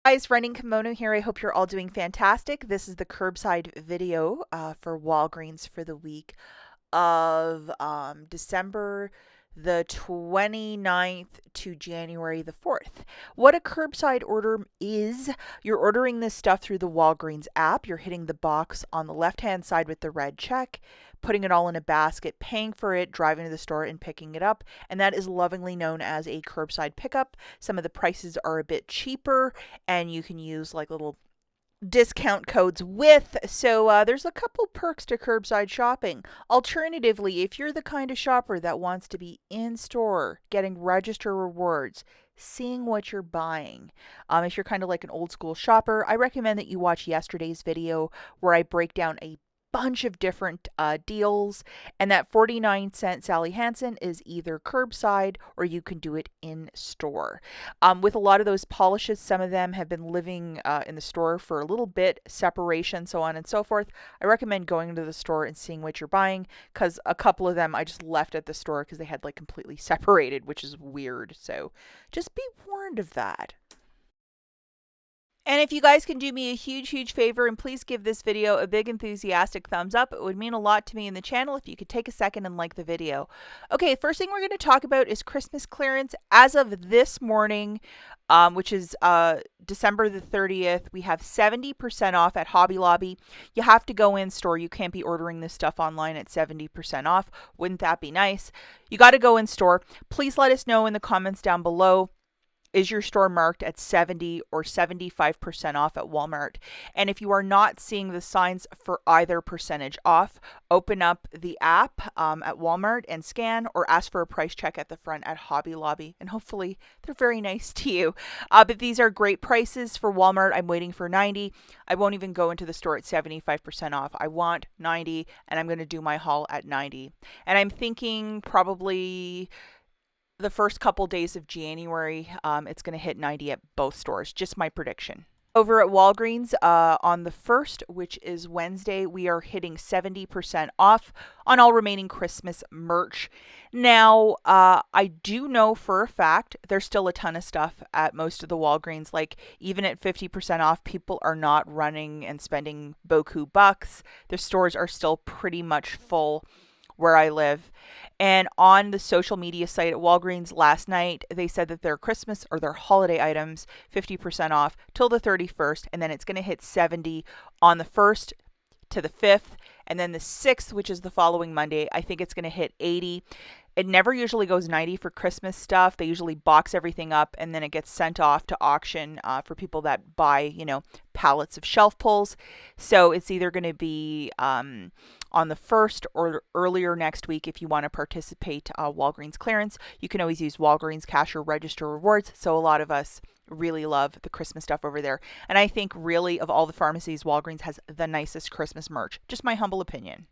Guys, Running Kimono here. I hope you're all doing fantastic. This is the curbside video for Walgreens for the week of December the 29th to January the 4th. What a curbside order is, you're ordering this stuff through the Walgreens app. You're hitting the box on the left-hand side with the red check, putting it all in a basket, paying for it, driving to the store and picking it up. And that is lovingly known as a curbside pickup. Some of the prices are a bit cheaper and you can use like little discount codes with. So there's a couple perks to curbside shopping. Alternatively, if you're the kind of shopper that wants to be in store, getting register rewards, seeing what you're buying, if you're kind of like an old school shopper, I recommend that you watch yesterday's video where I break down a bunch of different deals, and that 49-cent Sally Hansen is either curbside or you can do it in store. With a lot of those polishes, some of them have been living in the store for a little bit, separation, so on and so forth. I recommend going to the store and seeing what you're buying, because a couple of them I just left at the store because they had like completely separated, which is weird. So just be warned of that. And if you guys can do me a huge favor and please give this video a big enthusiastic thumbs up, it would mean a lot to me and the channel if you could take a second and like the video. Okay, first thing we're going to talk about is Christmas clearance. As of this morning, which is December the 30th, we have 70% off at Hobby Lobby. You have to go in store. You can't be ordering this stuff online at 70% off. Wouldn't that be nice? You got to go in store. Please let us know in the comments down below. Is your store marked at 70 or 75% off at Walmart? And if you are not seeing the signs for either percentage off, open up the app at Walmart and scan, or ask for a price check at the front at Hobby Lobby. And hopefully they're very nice to you. But these are great prices for Walmart. I'm waiting for 90. I won't even go into the store at 75% off. I want 90 and I'm going to do my haul at 90. And I'm thinking probably the first couple days of January, it's going to hit 90 at both stores. Just my prediction. Over at Walgreens on the 1st, which is Wednesday, we are hitting 70% off on all remaining Christmas merch. Now, I do know for a fact there's still a ton of stuff at most of the Walgreens. Like, even at 50% off, people are not running and spending beaucoup bucks. The stores are still pretty much full where I live. And on the social media site at Walgreens last night, they said that their Christmas or their holiday items 50% off till the 31st, and then it's going to hit 70 on the 1st to the 5th, and then the 6th, which is the following Monday, I think it's going to hit 80. It never usually goes 90 for Christmas stuff. They usually box everything up and then it gets sent off to auction for people that buy, pallets of shelf pulls. So it's either going to be on the 1st or earlier next week if you want to participate Walgreens clearance. You can always use Walgreens cash or register rewards. So a lot of us really love the Christmas stuff over there. And I think really of all the pharmacies, Walgreens has the nicest Christmas merch. Just my humble opinion.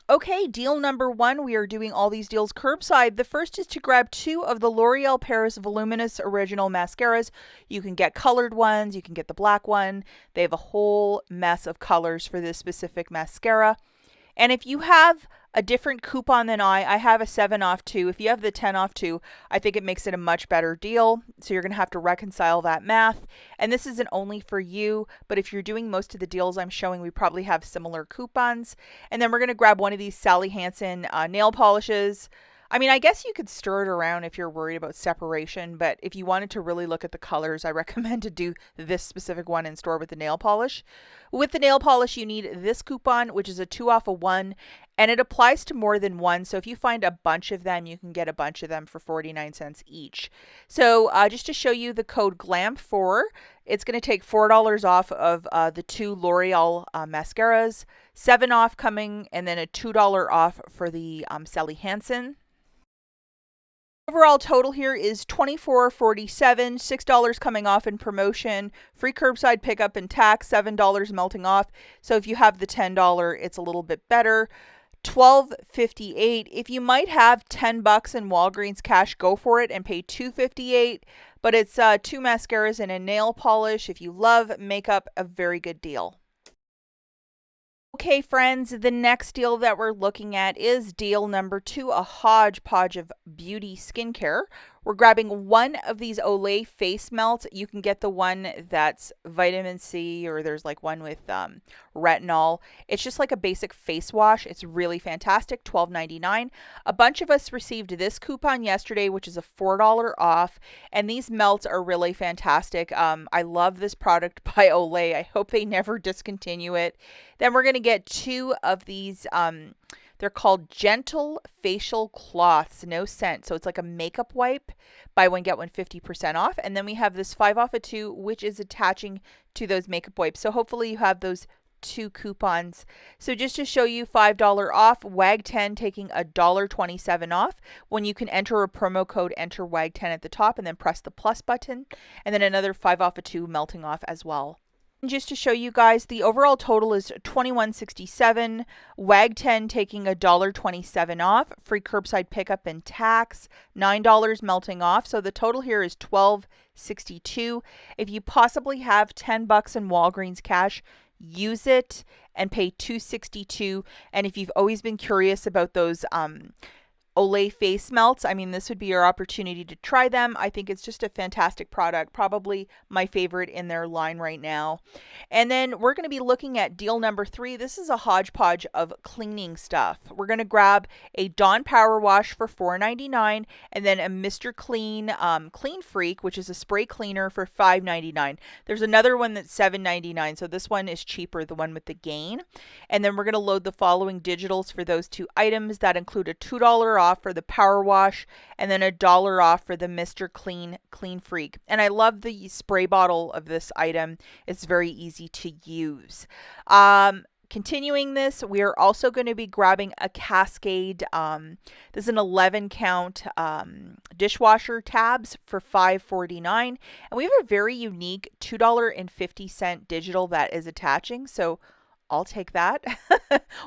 Okay, deal number 1, we are doing all these deals curbside. The first is to grab 2 of the L'Oreal Paris Voluminous Original Mascaras. You can get colored ones, you can get the black one. They have a whole mess of colors for this specific mascara. And if you have a different coupon than I have a 7 off 2. If you have the 10 off 2, I think it makes it a much better deal. So you're going to have to reconcile that math. And this isn't only for you, but if you're doing most of the deals I'm showing, we probably have similar coupons. And then we're going to grab one of these Sally Hansen nail polishes. I mean, I guess you could stir it around if you're worried about separation, but if you wanted to really look at the colors, I recommend to do this specific one in store with the nail polish. With the nail polish, you need this coupon, which is a 2 off of 1, and it applies to more than one. So if you find a bunch of them, you can get a bunch of them for 49 cents each. So just to show you the code GLAMP4, it's going to take $4 off of the 2 L'Oreal mascaras, 7 off coming, and then a $2 off for the Sally Hansen. Overall total here is $24.47, $6 coming off in promotion, free curbside pickup and tax, $7 melting off. So if you have the $10, it's a little bit better. $12.58. If you might have $10 in Walgreens cash, go for it and pay $2.58. But it's 2 mascaras and a nail polish. If you love makeup, a very good deal. Okay, friends, the next deal that we're looking at is deal number 2, a hodgepodge of beauty skincare. We're grabbing one of these Olay face melts. You can get the one that's vitamin C, or there's like one with retinol. It's just like a basic face wash. It's really fantastic, $12.99. A bunch of us received this coupon yesterday, which is a $4 off, and these melts are really fantastic. I love this product by Olay. I hope they never discontinue it. Then we're going to get two of these they're called Gentle Facial Cloths, no scent. So it's like a makeup wipe. Buy one, get one 50% off. And then we have this 5 off of 2, which is attaching to those makeup wipes. So hopefully you have those 2 coupons. So just to show you, $5 off, WAG10 taking $1.27 off. When you can enter a promo code, enter WAG10 at the top and then press the plus button. And then another 5 off of 2 melting off as well. Just to show you guys, the overall total is $21.67. WAG10 taking $1.27 off. Free curbside pickup and tax. $9 melting off. So the total here is $12.62. If you possibly have $10 in Walgreens cash, use it and pay $2.62. And if you've always been curious about those Olay face melts, I mean, this would be your opportunity to try them. I think it's just a fantastic product, probably my favorite in their line right now. And then we're going to be looking at deal number 3. This is a hodgepodge of cleaning stuff. We're going to grab a Dawn Power Wash for $4.99 and then a Mr. Clean Clean Freak, which is a spray cleaner, for $5.99. There's another one that's $7.99, so this one is cheaper, the one with the gain. And then we're going to load the following digitals for those 2 items. That include a $2 off for the Power Wash and then $1 off for the Mr. Clean Clean Freak. And I love the spray bottle of this item. It's very easy to use. Continuing this, we are also going to be grabbing a Cascade. This is an 11 count dishwasher tabs for $5.49. And we have a very unique $2.50 digital that is attaching. So I'll take that.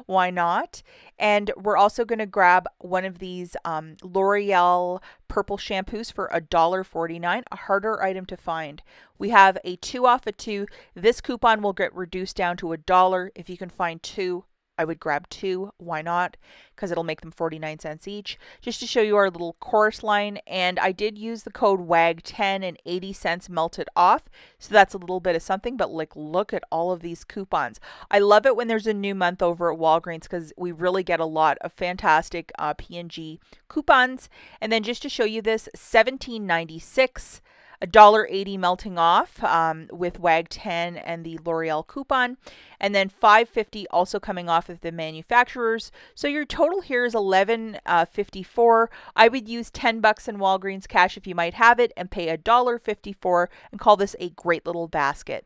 Why not? And we're also going to grab one of these L'Oreal purple shampoos for $1.49, a harder item to find. We have a 2 off of 2. This coupon will get reduced down to $1. If you can find 2, I would grab 2. Why not? Because it'll make them 49 cents each. Just to show you our little chorus line. And I did use the code WAG10 and 80 cents melted off. So that's a little bit of something. But like, look at all of these coupons. I love it when there's a new month over at Walgreens because we really get a lot of fantastic P&G coupons. And then just to show you this, $17.96. $1.80 melting off with WAG10 and the L'Oreal coupon, and then $5.50 also coming off of the manufacturers. So your total here is $11.54. I would use $10 in Walgreens cash if you might have it and pay $1.54 and call this a great little basket.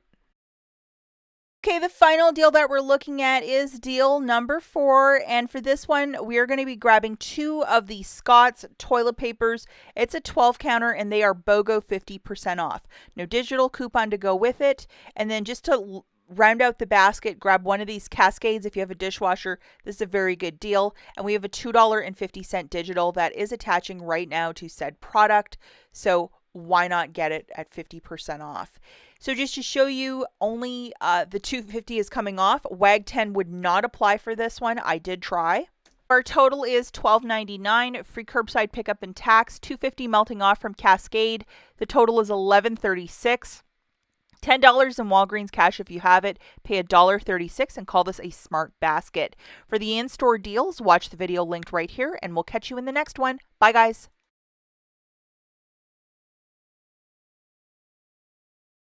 Okay, the final deal that we're looking at is deal number 4. And for this one, we are going to be grabbing 2 of the Scott's toilet papers. It's a 12 counter and they are BOGO 50% off. No digital coupon to go with it. And then just to round out the basket, grab one of these Cascades if you have a dishwasher. This is a very good deal. And we have a $2.50 digital that is attaching right now to said product. So why not get it at 50% off? So just to show you, only the $2.50 is coming off. WAG10 would not apply for this one. I did try. Our total is $12.99, free curbside pickup and tax, $2.50 melting off from Cascade. The total is $11.36. $10 in Walgreens cash if you have it. Pay $1.36 and call this a smart basket. For the in-store deals, watch the video linked right here, and we'll catch you in the next one. Bye, guys.